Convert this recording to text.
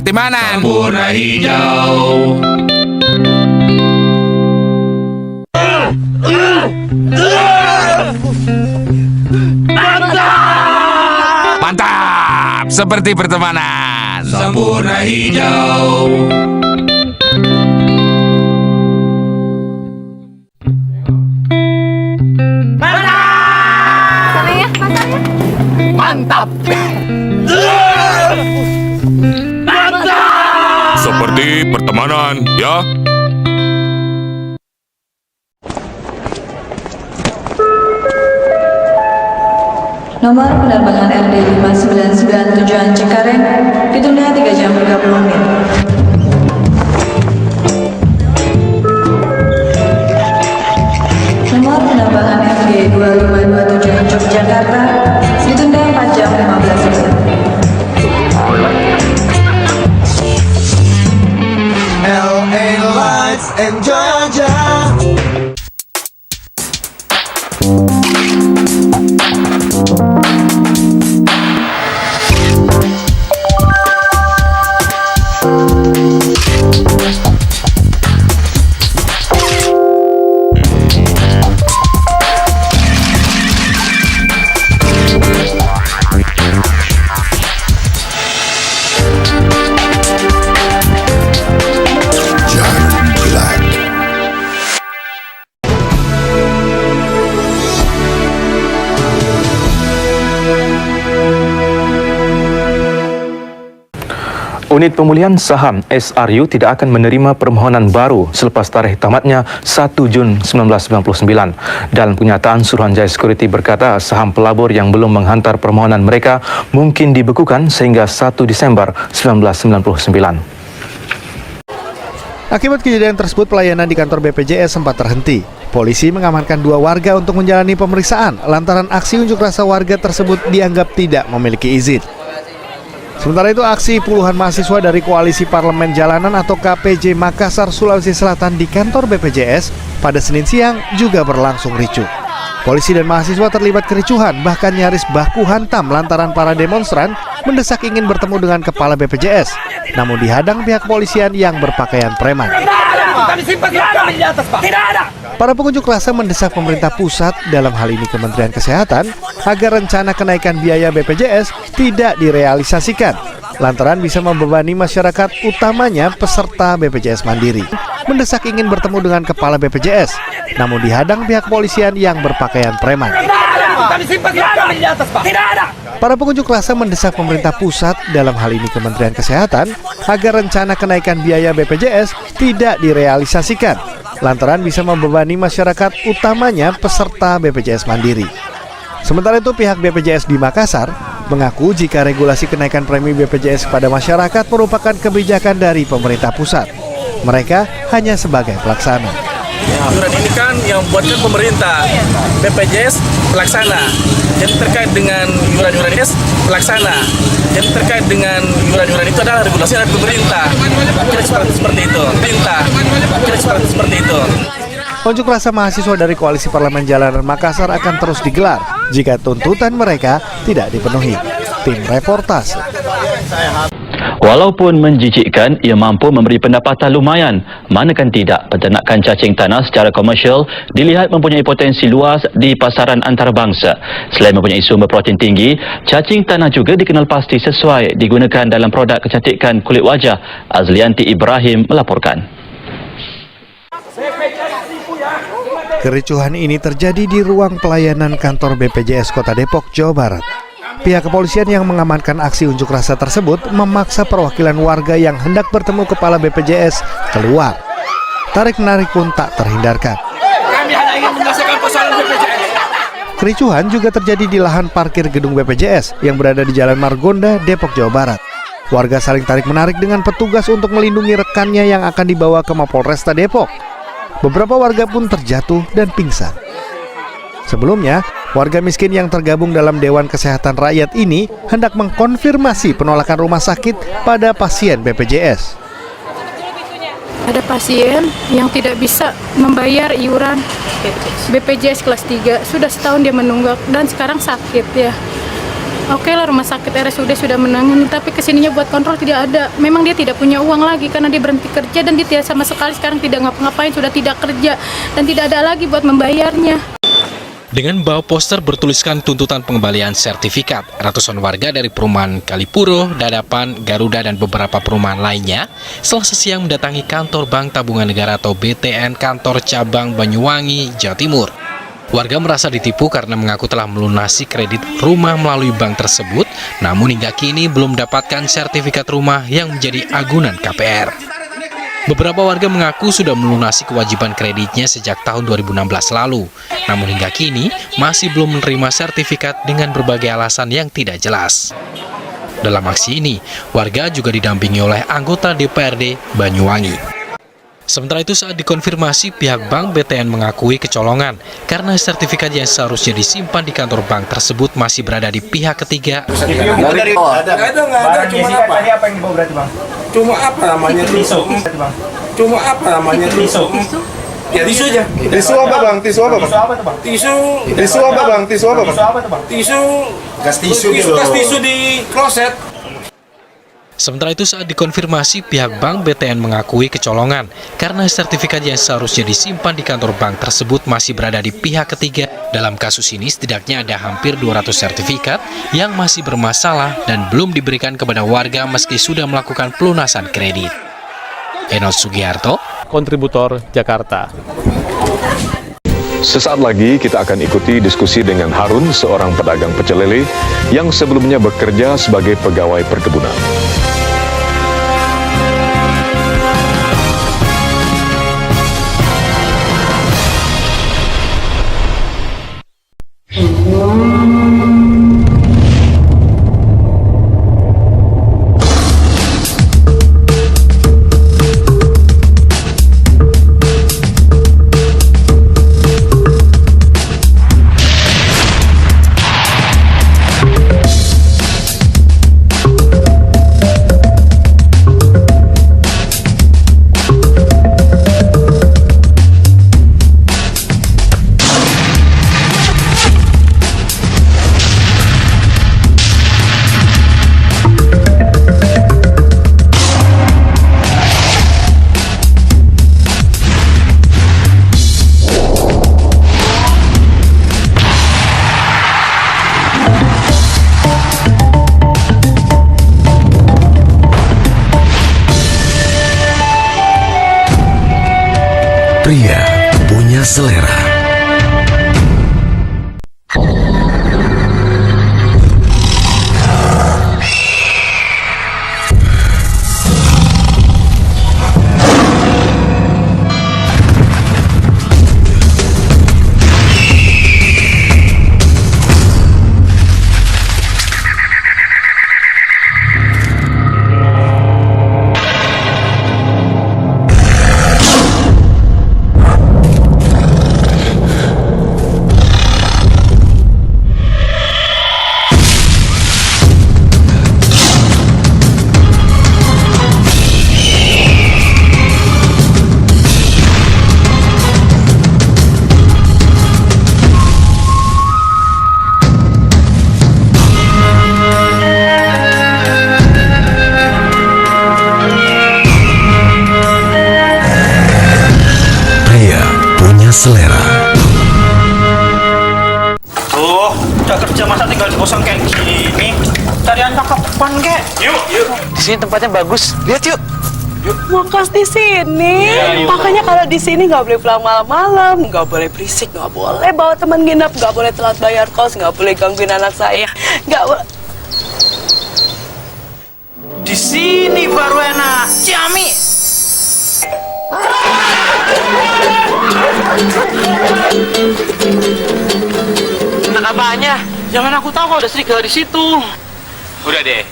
Pertemanan. Sampurna Hijau. Mantap, seperti pertemanan. Sampurna Hijau. Mantap. Seperti pertemanan, ya. Nomor penerbangan RD 599 tujuan Cengkareng ditunda 3 jam 30 menit. Nomor penerbangan RD 2527 Yogyakarta ditunda 4 jam 15 menit. LA Lights and Georgia. Unit Pemulihan Saham SRU tidak akan menerima permohonan baru selepas tarikh tamatnya 1 Jun 1999. Dalam kenyataan, Suruhanjaya Security berkata saham pelabur yang belum menghantar permohonan mereka mungkin dibekukan sehingga 1 Disember 1999. Akibat kejadian tersebut, pelayanan di kantor BPJS sempat terhenti. Polisi mengamankan 2 warga untuk menjalani pemeriksaan lantaran aksi unjuk rasa warga tersebut dianggap tidak memiliki izin. Sementara itu, aksi puluhan mahasiswa dari Koalisi Parlemen Jalanan atau KPJ Makassar, Sulawesi Selatan di kantor BPJS pada Senin siang juga berlangsung ricuh. Polisi dan mahasiswa terlibat kericuhan, bahkan nyaris baku hantam lantaran para demonstran mendesak ingin bertemu dengan kepala BPJS, namun dihadang pihak kepolisian yang berpakaian preman. Para pengunjuk rasa mendesak pemerintah pusat, dalam hal ini Kementerian Kesehatan, agar rencana kenaikan biaya BPJS tidak direalisasikan, lantaran bisa membebani masyarakat, utamanya peserta BPJS Mandiri. Mendesak ingin bertemu dengan kepala BPJS, namun dihadang pihak kepolisian yang berpakaian preman. Para pengunjuk rasa mendesak pemerintah pusat, dalam hal ini Kementerian Kesehatan, agar rencana kenaikan biaya BPJS tidak direalisasikan, lantaran bisa membebani masyarakat, utamanya peserta BPJS Mandiri. Sementara itu, pihak BPJS di Makassar mengaku jika regulasi kenaikan premi BPJS kepada masyarakat merupakan kebijakan dari pemerintah pusat. Mereka hanya sebagai pelaksana. Iuran ini kan yang buatkan pemerintah, BPJS pelaksana. Jadi terkait dengan iuran-iuran ini pelaksana. Jadi terkait dengan iuran-iuran itu adalah regulasi dari pemerintah. Kira seperti itu. Pemerintah. Kira seperti itu. Unjuk rasa mahasiswa dari Koalisi Parlemen Jalanan Makassar akan terus digelar jika tuntutan mereka tidak dipenuhi. Tim Reportase. Walaupun menjijikkan, ia mampu memberi pendapatan lumayan. Manakan tidak, peternakan cacing tanah secara komersial dilihat mempunyai potensi luas di pasaran antarabangsa. Selain mempunyai sumber protein tinggi, cacing tanah juga dikenal pasti sesuai digunakan dalam produk kecantikan kulit wajah. Azlianti Ibrahim melaporkan. Kericuhan ini terjadi di ruang pelayanan kantor BPJS Kota Depok, Jawa Barat. Pihak kepolisian yang mengamankan aksi unjuk rasa tersebut memaksa perwakilan warga yang hendak bertemu kepala BPJS keluar. Tarik-menarik pun tak terhindarkan. Kami hanya ingin menyelesaikan persoalan BPJS. Kericuhan juga terjadi di lahan parkir gedung BPJS yang berada di Jalan Margonda, Depok, Jawa Barat. Warga saling tarik-menarik dengan petugas untuk melindungi rekannya yang akan dibawa ke Mapolresta Depok. Beberapa warga pun terjatuh dan pingsan. Sebelumnya, warga miskin yang tergabung dalam Dewan Kesehatan Rakyat ini hendak mengkonfirmasi penolakan rumah sakit pada pasien BPJS. Ada pasien yang tidak bisa membayar iuran BPJS kelas 3. Sudah setahun dia menunggak dan sekarang sakit ya. Oke lah, rumah sakit RSUD sudah menangani, tapi kesininya buat kontrol tidak ada. Memang dia tidak punya uang lagi karena dia berhenti kerja dan dia tidak sama sekali sekarang tidak ngapa-ngapain, sudah tidak kerja dan tidak ada lagi buat membayarnya. Dengan membawa poster bertuliskan tuntutan pengembalian sertifikat, ratusan warga dari perumahan Kalipuro, Dadapan, Garuda, dan beberapa perumahan lainnya Selasa siang mendatangi kantor Bank Tabungan Negara atau BTN kantor cabang Banyuwangi, Jawa Timur. Warga merasa ditipu karena mengaku telah melunasi kredit rumah melalui bank tersebut, namun hingga kini belum mendapatkan sertifikat rumah yang menjadi agunan KPR. Beberapa warga mengaku sudah melunasi kewajiban kreditnya sejak tahun 2016 lalu, namun hingga kini masih belum menerima sertifikat dengan berbagai alasan yang tidak jelas. Dalam aksi ini, warga juga didampingi oleh anggota DPRD Banyuwangi. Sementara itu saat dikonfirmasi, pihak bank BTN mengakui kecolongan karena sertifikat yang seharusnya disimpan di kantor bank tersebut masih berada di pihak ketiga. Nggak ada, cuma apa? Tadi apa yang dibawa berarti, Bang? Cuma apa namanya? Tisu. Cuma apa namanya? Tisu. Ya tisu aja. Tisu apa bang? Tisu apa bang? Tisu apa bang? Tisu apa bang? Tisu. Gas tisu Gas tisu di kloset. Sementara itu saat dikonfirmasi, pihak bank BTN mengakui kecolongan karena sertifikat yang seharusnya disimpan di kantor bank tersebut masih berada di pihak ketiga. Dalam kasus ini setidaknya ada hampir 200 sertifikat yang masih bermasalah dan belum diberikan kepada warga meski sudah melakukan pelunasan kredit. Enos Sugiharto, Kontributor Jakarta. Sesaat lagi kita akan ikuti diskusi dengan Harun, seorang pedagang pecel lele yang sebelumnya bekerja sebagai pegawai perkebunan. Pria punya selera. Selera. Tuh, udah kerja masa tinggal di kosan kayak gini. Cari yang cakapan kek. Yuk. Di sini tempatnya bagus. Lihat yuk. Makas di sini. Makanya kalau di sini nggak boleh pulang malam-malam, nggak boleh berisik, nggak boleh bawa teman nginep, nggak boleh telat bayar kos, nggak boleh gangguin anak saya, nggak boleh. Di sini baru enak. Ciami. Enak apanya? Jangan aku tahu kalau ada serigala di situ. Udah deh,